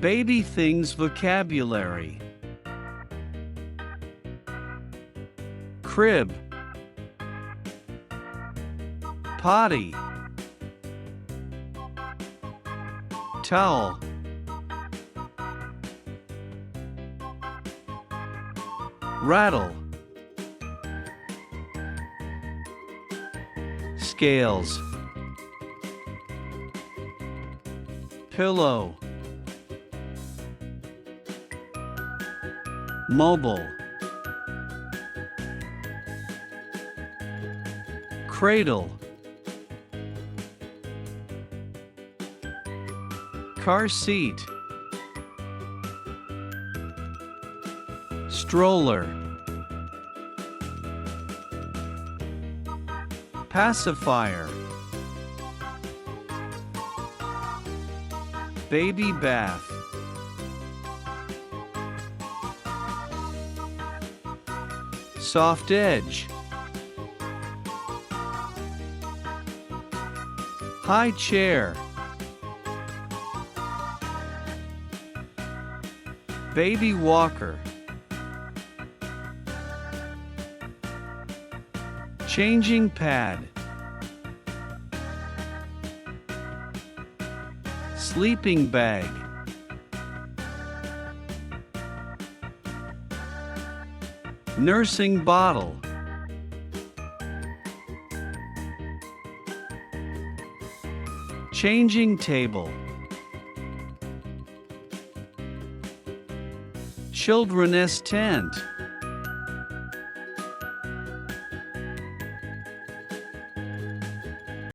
Baby things vocabulary. Crib, potty, towel, rattle, scales, pillow, mobile, cradle, car seat, stroller, pacifier, baby bath, soft edge, high chair, baby walker, changing pad, sleeping bag, nursing bottle, changing table, children's tent.